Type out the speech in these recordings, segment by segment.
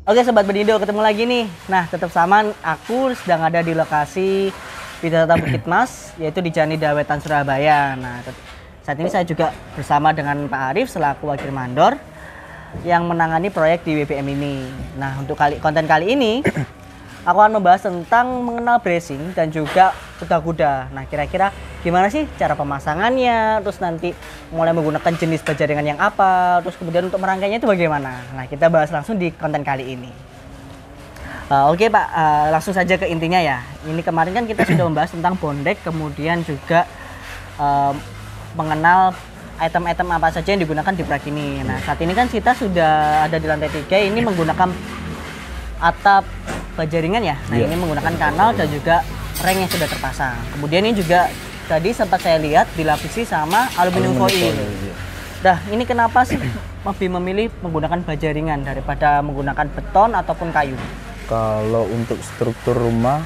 Oke Sobat Benindo, ketemu lagi nih. Nah, tetap sama, aku sedang ada di lokasi Wisata Bukit Mas, yaitu di Candi Dawetan, Surabaya. Nah, saat ini saya juga bersama dengan Pak Arif selaku Wakil Mandor yang menangani proyek di WBM ini. Nah, untuk konten kali ini, aku akan membahas tentang mengenal bracing dan juga kuda-kuda. Nah, kira-kira gimana sih cara pemasangannya, terus nanti mulai menggunakan jenis baja ringan yang apa, terus kemudian untuk merangkainya itu bagaimana. Nah, kita bahas langsung di konten kali ini. Oke Pak, langsung saja ke intinya ya. Ini kemarin kan kita sudah membahas tentang bondek, kemudian juga mengenal item-item apa saja yang digunakan di proyek ini. Nah, saat ini kan kita sudah ada di lantai 3, ini menggunakan atap baja ringan ya. Nah, ini menggunakan kanal dan juga reng yang sudah terpasang. Kemudian ini juga tadi sempat saya lihat dilapisi sama aluminium foil. Nah, ini kenapa sih lebih memilih menggunakan baja ringan daripada menggunakan beton ataupun kayu? Kalau untuk struktur rumah,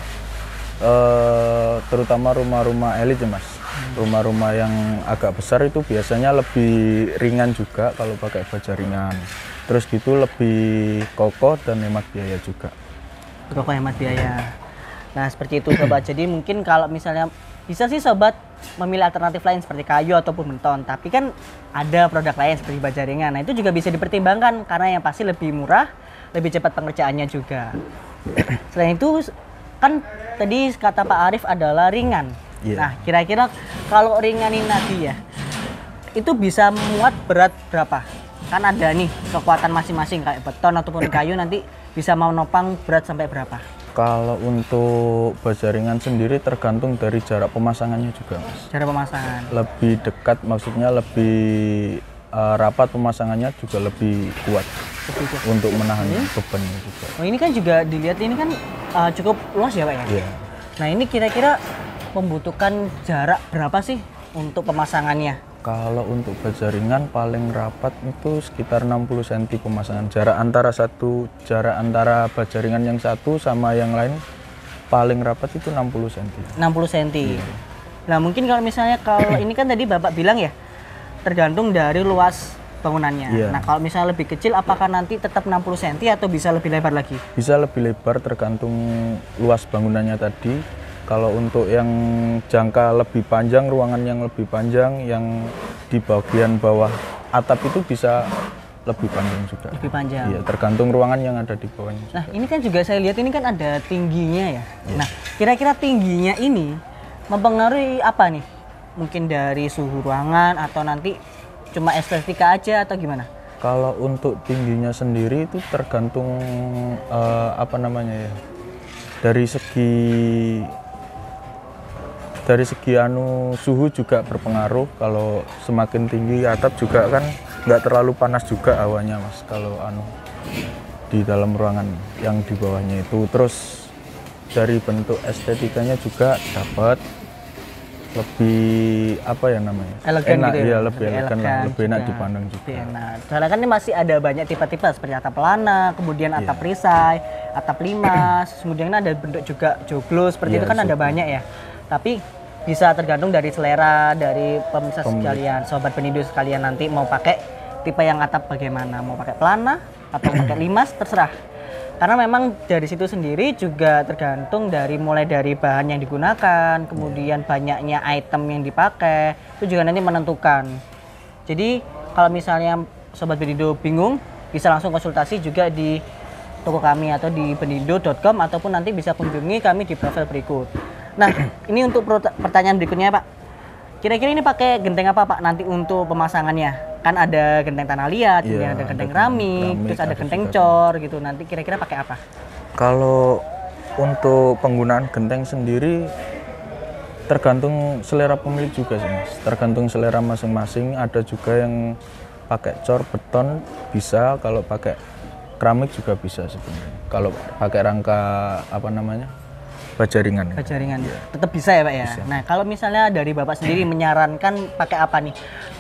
terutama rumah-rumah elit ya Mas, rumah-rumah yang agak besar itu biasanya lebih ringan juga kalau pakai baja ringan. Terus gitu lebih kokoh dan hemat biaya juga. Kokoh hemat biaya. Nah, seperti itu Sobat. Jadi mungkin kalau misalnya bisa sih Sobat memilih alternatif lain seperti kayu ataupun beton. Tapi kan ada produk lain seperti baja ringan. Nah, itu juga bisa dipertimbangkan karena yang pasti lebih murah, lebih cepat pengerjaannya juga. Selain itu kan tadi kata Pak Arif adalah ringan. Nah, kira-kira kalau ringan ini nanti ya, itu bisa muat berat berapa? Kan ada nih kekuatan masing-masing kayak beton ataupun kayu nanti bisa menopang berat sampai berapa? Kalau untuk baja ringan sendiri tergantung dari jarak pemasangannya juga Mas. Jarak pemasangan? Lebih dekat, maksudnya lebih rapat pemasangannya juga lebih kuat untuk menahan bebannya juga. Oh, ini kan juga dilihat ini kan cukup luas ya Pak ya? Iya. Nah, ini kira-kira membutuhkan jarak berapa sih untuk pemasangannya? Kalau untuk baja ringan paling rapat itu sekitar 60 cm pemasangan. Jarak antara baja ringan yang satu sama yang lain paling rapat itu 60 cm. 60 cm. Iya. Nah, mungkin kalau misalnya ini kan tadi Bapak bilang ya, tergantung dari luas bangunannya. Iya. Nah, kalau misalnya lebih kecil apakah nanti tetap 60 cm atau bisa lebih lebar lagi? Bisa lebih lebar tergantung luas bangunannya tadi. Kalau untuk yang jangka lebih panjang, ruangan yang lebih panjang, yang di bagian bawah atap itu bisa lebih panjang juga. Lebih panjang? Iya, tergantung ruangan yang ada di bawahnya. Nah, ini kan juga saya lihat ini kan ada tingginya ya. Iya. Nah, kira-kira tingginya ini mempengaruhi apa nih? Mungkin dari suhu ruangan atau nanti cuma estetika aja atau gimana? Kalau untuk tingginya sendiri itu tergantung dari segi suhu juga berpengaruh. Kalau semakin tinggi atap juga kan nggak terlalu panas juga hawanya Mas kalau di dalam ruangan yang di bawahnya itu. Terus dari bentuk estetikanya juga dapat lebih elegan enak, gitu ya? Lebih elegan, lebih enak dipandang juga. Nah, soalnya kan ini masih ada banyak tipe-tipe seperti atap pelana, kemudian atap perisai, atap limas, kemudian ada bentuk juga joglo seperti itu kan ada banyak ya. Tapi bisa tergantung dari selera dari pemirsa sekalian, Sobat Benindo sekalian nanti mau pakai tipe yang atap bagaimana, mau pakai pelana atau pakai limas terserah. Karena memang dari situ sendiri juga tergantung mulai dari bahan yang digunakan, kemudian banyaknya item yang dipakai, itu juga nanti menentukan. Jadi kalau misalnya Sobat Benindo bingung, bisa langsung konsultasi juga di toko kami atau di benindo.com ataupun nanti bisa kunjungi kami di profil berikut. Nah, ini untuk pertanyaan berikutnya Pak. Kira-kira ini pakai genteng apa Pak nanti untuk pemasangannya? Kan ada genteng tanah liat, ada genteng keramik, terus ada genteng cor gitu. Nanti kira-kira pakai apa? Kalau untuk penggunaan genteng sendiri tergantung selera pemilik juga sih Mas. Tergantung selera masing-masing. Ada juga yang pakai cor beton bisa, kalau pakai keramik juga bisa sebenarnya. Kalau pakai rangka baja ringan. Baja ringan. Ya. Tetap bisa ya Pak ya? Bisa. Nah, kalau misalnya dari Bapak sendiri menyarankan pakai apa nih?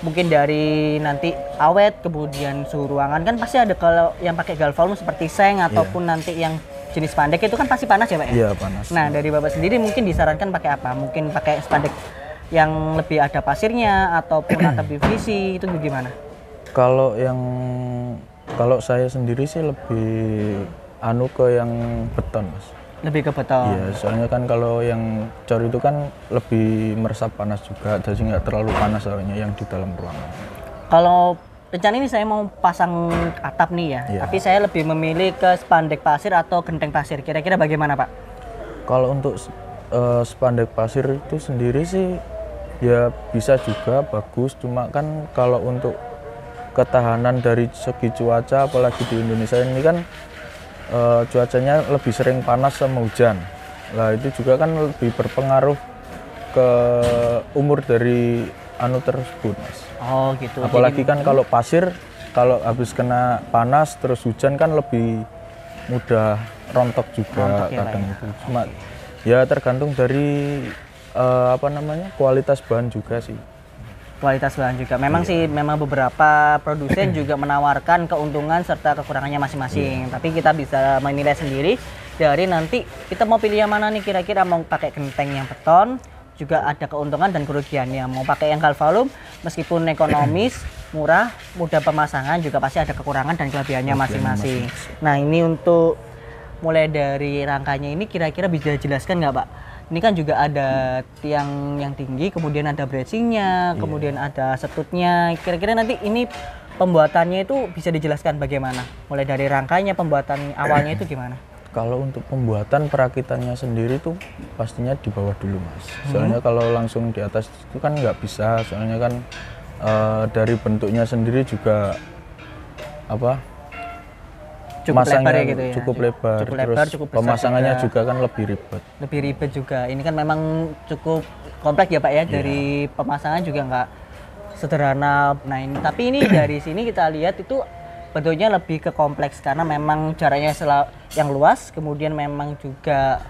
Mungkin dari nanti awet, kemudian suhu ruangan, kan pasti ada kalau yang pakai galvalume seperti seng ataupun nanti yang jenis spandek itu kan pasti panas ya Pak ya? Iya, panas. Nah, dari Bapak sendiri mungkin disarankan pakai apa? Mungkin pakai spandek yang lebih ada pasirnya ataupun atap PVC, itu gimana? Kalau saya sendiri sih lebih anu ke yang beton Mas. Lebih ke beton. Iya, soalnya kan kalau yang cor itu kan lebih meresap panas juga, jadi nggak terlalu panas soalnya yang di dalam ruangan. Kalau rencana ini saya mau pasang atap nih ya, Iya. tapi saya lebih memilih ke spandek pasir atau genteng pasir. Kira-kira bagaimana Pak? Kalau untuk spandek pasir itu sendiri sih ya bisa juga bagus, cuma kan kalau untuk ketahanan dari segi cuaca, apalagi di Indonesia ini kan cuacanya lebih sering panas sama hujan. Lah itu juga kan lebih berpengaruh ke umur dari anu tersebut Mas. Oh gitu. Apalagi kan kalau pasir, kalau habis kena panas terus hujan kan lebih mudah rontok juga Rontok ya, kadang Pak, ya. itu. Cuma ya tergantung dari apa namanya kualitas bahan juga sih. Kualitas bahan juga. Memang sih, memang beberapa produsen juga menawarkan keuntungan serta kekurangannya masing-masing. Tapi kita bisa menilai sendiri dari nanti kita mau pilih yang mana nih, kira-kira mau pakai genteng yang beton, juga ada keuntungan dan kerugiannya. Mau pakai yang galvalum, meskipun ekonomis, murah, mudah pemasangan, juga pasti ada kekurangan dan kelebihannya masing-masing. Nah ini untuk mulai dari rangkanya ini kira-kira bisa dijelaskan nggak Pak? Ini kan juga ada tiang yang tinggi, kemudian ada bracingnya, kemudian ada setutnya. Kira-kira nanti ini pembuatannya itu bisa dijelaskan bagaimana? Mulai dari rangkanya, pembuatan awalnya itu gimana? Kalau untuk pembuatan perakitannya sendiri tuh pastinya di bawah dulu Mas. Soalnya kalau langsung di atas itu kan nggak bisa, soalnya kan dari bentuknya sendiri juga apa? Cukup lebar masangnya ya gitu ya? cukup lebar, Cukup terus lebar, cukup besar pemasangannya juga. juga kan lebih ribet. Lebih ribet juga. Ini kan memang cukup kompleks ya Pak ya, dari pemasangan juga nggak sederhana. Nah ini, tapi ini dari sini kita lihat itu bentuknya lebih ke kompleks karena memang jaraknya yang luas, kemudian memang juga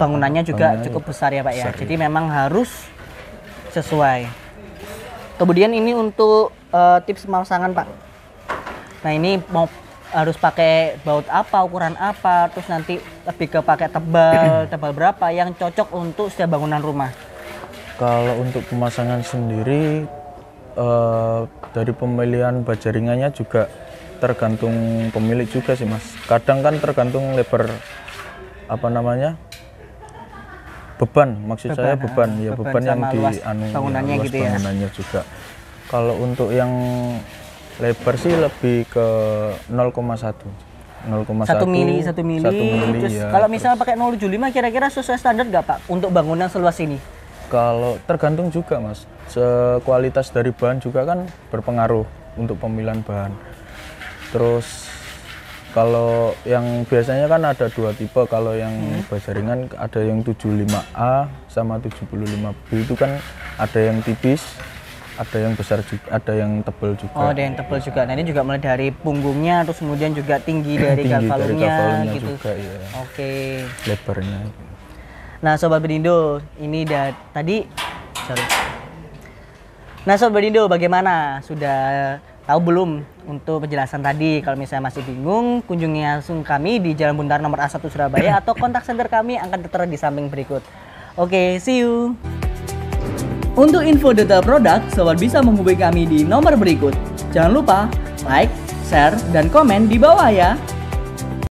bangunannya juga cukup besar ya Pak ya. besar, Jadi memang harus sesuai. Kemudian ini untuk tips pemasangan Pak. Nah ini mau harus pakai baut apa, ukuran apa, terus nanti lebih ke pakai tebal berapa yang cocok untuk setiap bangunan rumah. Kalau untuk pemasangan sendiri dari pemilihan baja ringannya juga tergantung pemilik juga sih Mas. Kadang kan tergantung lebar apa namanya beban, maksud saya beban ya beban yang di anu bangunannya luas gitu ya. bangunannya juga. Kalau untuk yang lebar sih lebih ke 0,1 1 mili, terus ya. kalau misalnya pakai 075 kira-kira sesuai standar nggak Pak untuk bangunan seluas ini? Kalau tergantung juga Mas, kualitas dari bahan juga kan berpengaruh untuk pemilihan bahan. Terus kalau yang biasanya kan ada dua tipe, kalau yang baja ringan ada yang 75A sama 75B, itu kan ada yang tipis, ada yang besar juga, ada yang tebal juga. Oh, ada yang tebal juga. Nah, ini juga mulai dari punggungnya, terus kemudian juga tinggi dari galvalumnya gitu. Juga, ya. Oke. Lebarnya. Nah, Sobat Berindo, ini Nah, Sobat Berindo, bagaimana? Sudah tahu belum untuk penjelasan tadi? Kalau misalnya masih bingung, kunjungi langsung kami di Jalan Buntar nomor A1 Surabaya atau kontak center kami akan tertera di samping berikut. Oke, see you. Untuk info detail produk, Sobat bisa menghubungi kami di nomor berikut. Jangan lupa like, share, dan komen di bawah ya.